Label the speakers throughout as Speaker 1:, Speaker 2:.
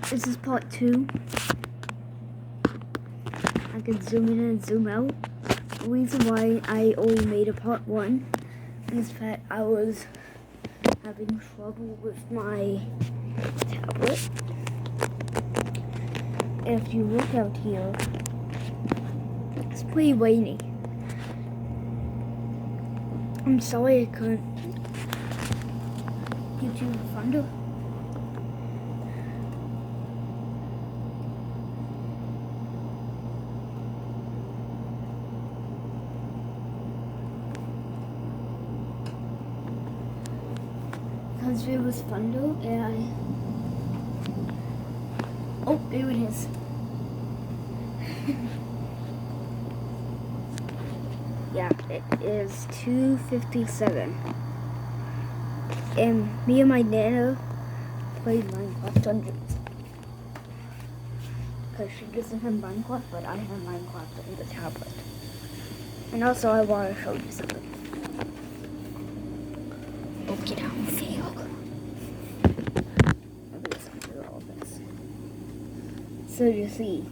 Speaker 1: This is part 2. I can zoom in and zoom out. The reason why I only made a part 1 is that I was having trouble with my tablet. If you look out here, it's pretty rainy. I'm sorry I couldn't give you thunder. Because there was thunder and oh, there it is. Yeah, it is 2:57. And me and my nana played Minecraft Dungeons. Because she doesn't have Minecraft, but I have Minecraft on the tablet. And also I want to show you something. Oh, get out and fail. I'll do something with all this. So you see,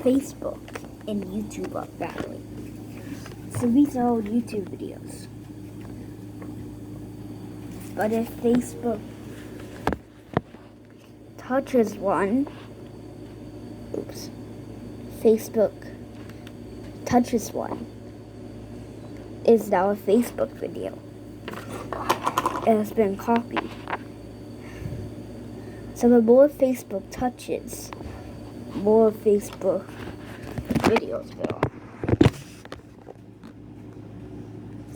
Speaker 1: Facebook and YouTube are battling. So these are all YouTube videos. But if Facebook touches one, Facebook touches one, is now a Facebook video. It has been copied. So the more Facebook touches, more Facebook videos there are.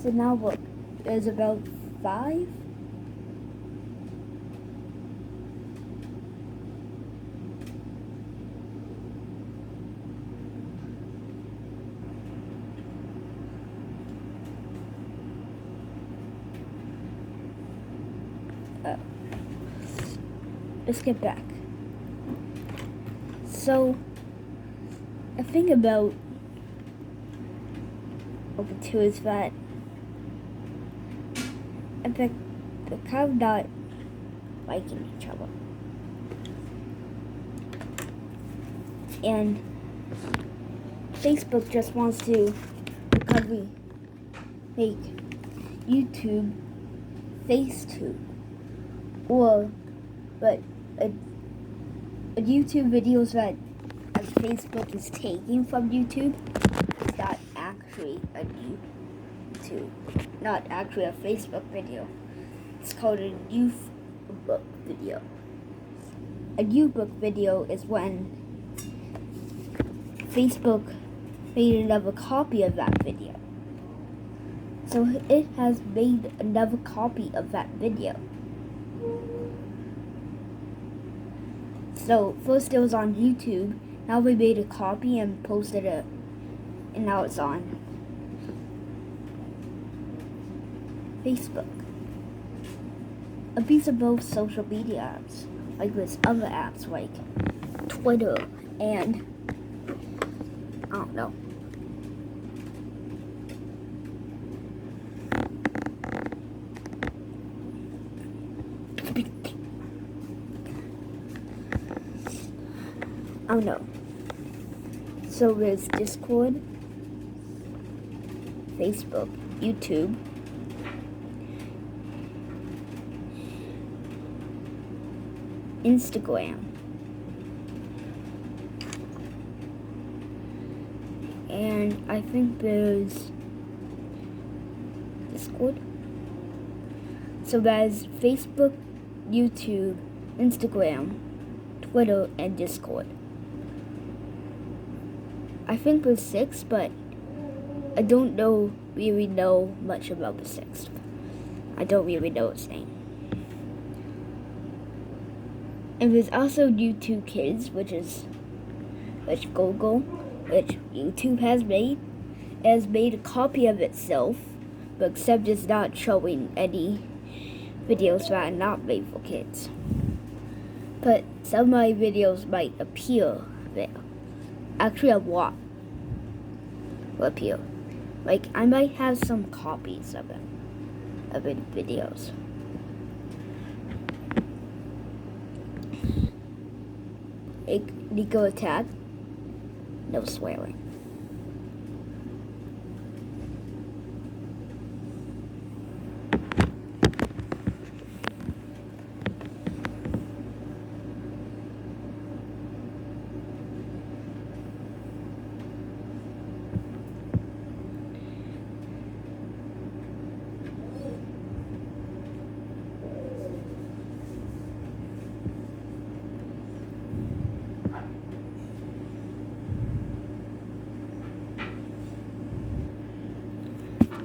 Speaker 1: So now what? There's about 5? Let's get back. So, the thing about Open 2 is that they're kind of not liking each other. And Facebook just wants to probably make YouTube FaceTube. But a YouTube videos that Facebook is taking from YouTube is not actually a YouTube, not actually a Facebook video. It's called a YouBook video. A YouBook video is when Facebook made another copy of that video. So it has made another copy of that video. So first it was on YouTube, now we made a copy and posted it, and now it's on Facebook. These are both social media apps, like there's other apps like Twitter and I don't know. I don't know. So there's Discord, Facebook, YouTube, Instagram, and I think there's Discord. So there's Facebook, YouTube, Instagram, Twitter, and Discord. I think there's 6, but I don't really know much about the 6th. I don't really know its name. And there's also YouTube Kids, which Google, which YouTube has made. It has made a copy of itself, but except it's not showing any videos that are not made for kids. But some of my videos might appear there. Actually, a lot will appear. Like, I might have some copies of it videos. legal attack. No swearing.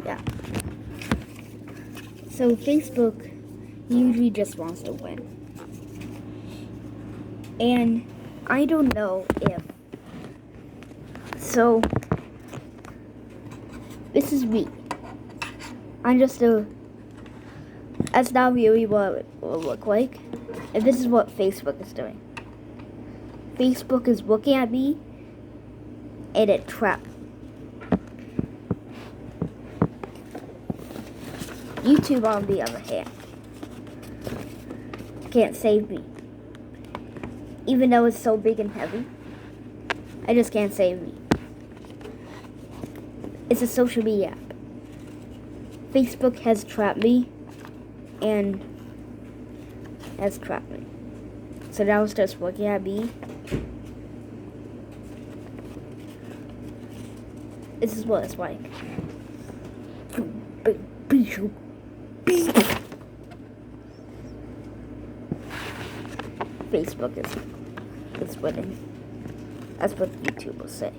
Speaker 1: Yeah. So Facebook usually just wants to win. And I don't know if... So, this is me. I'm just a... That's not really what it will look like. And this is what Facebook is doing. Facebook is looking at me, and it trapped. YouTube, on the other hand, can't save me. Even though it's so big and heavy, I just can't save me. It's a social media app. Facebook has trapped me and has trapped me. So now it's just looking at me. This is what it's like. Facebook is winning. That's what YouTube will say.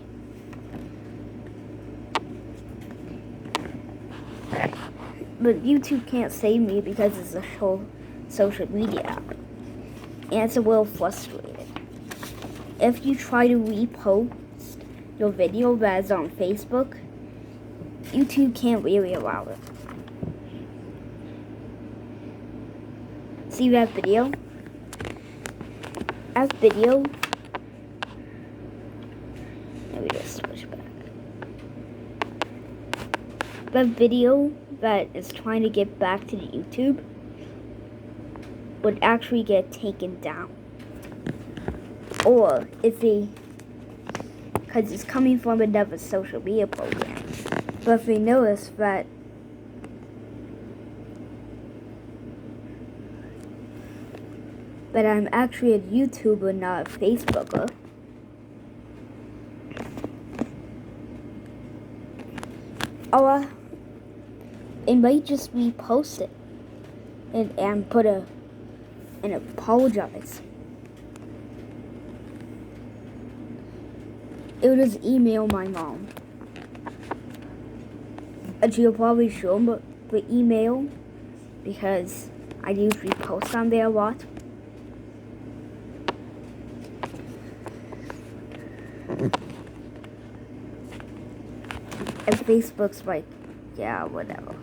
Speaker 1: But YouTube can't save me because it's a whole social media app. And it's a little frustrating. If you try to repost your video that is on Facebook, YouTube can't really allow it. See that video? That video. Let me just switch back. That video that is trying to get back to the YouTube would actually get taken down. Or if they, because it's coming from another social media program. But if they notice that I'm actually a YouTuber, not a Facebooker, or it might just repost it and put and apologize. It would just email my mom. And she'll probably show me the email because I usually post on there a lot. And Facebook's like, yeah, whatever.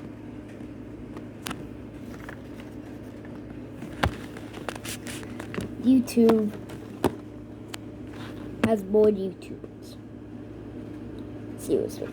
Speaker 1: YouTube has more YouTubers. Seriously.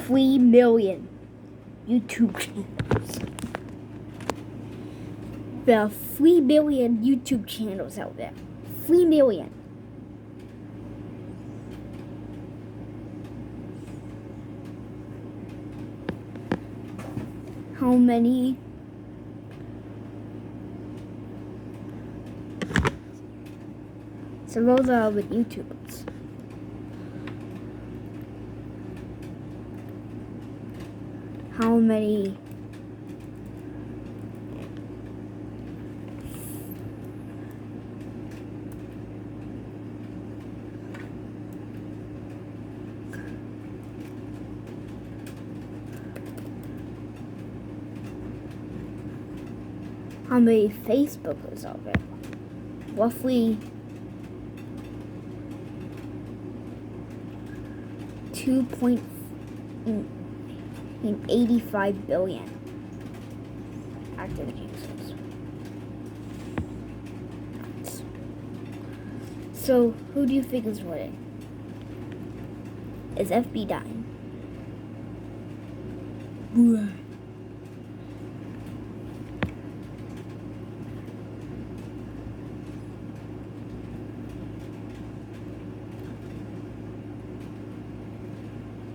Speaker 1: $3 million YouTube channels. There are 3 million YouTube channels out there. 3 million. How many? So those are the YouTubers. how many Facebookers are there? Roughly 2.85 billion active users. So, who do you think is winning? Is FB dying?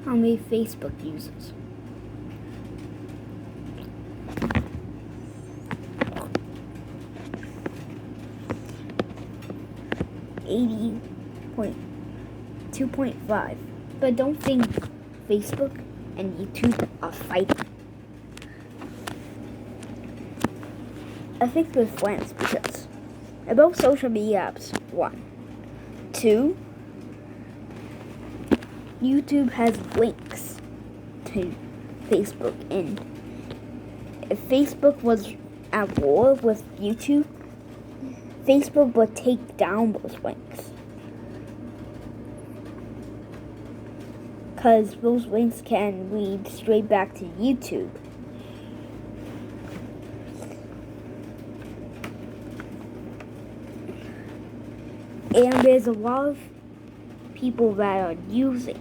Speaker 1: How many Facebook users? $2.5. But don't think Facebook and YouTube are fighting. I think they're friends because they're both social media apps. 1. 2. YouTube has links to Facebook, and if Facebook was at war with YouTube, Facebook would take down those links. Because those links can lead straight back to YouTube. And there's a lot of people that are using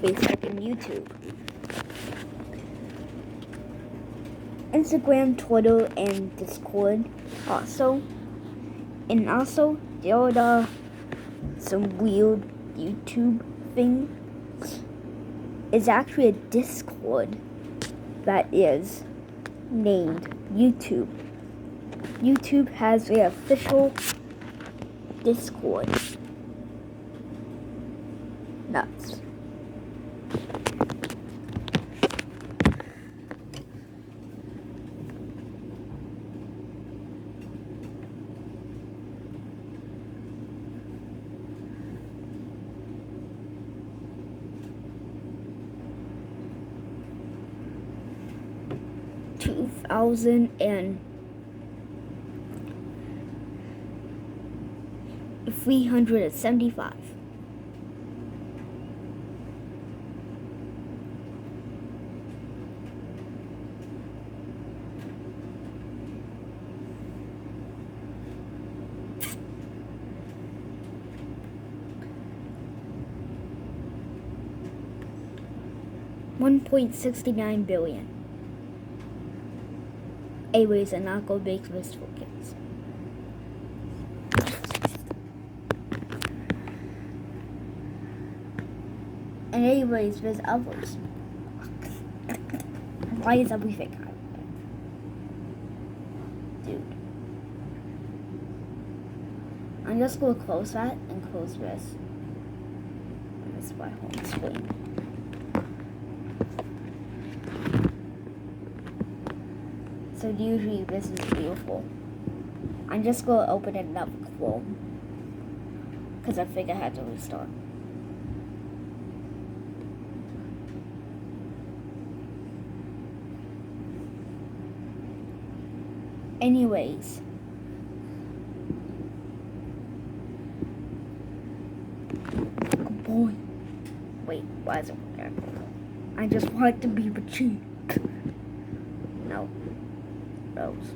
Speaker 1: Facebook and YouTube. Instagram, Twitter, and Discord also. And also, there are some weird YouTube thing. It's actually a Discord that is named YouTube. YouTube has their official Discord. Nuts. $375. $1.69 billion. Anyways, I'm not gonna make this for kids. And anyways, there's others. Why is everything happening? Dude. I'm just gonna close that and close this. And this is my home screen. So usually this is beautiful. I'm just gonna open another Chrome because I think I had to restart. Anyways, good boy. Wait, why is it working? I just want to be with you. No. Rose.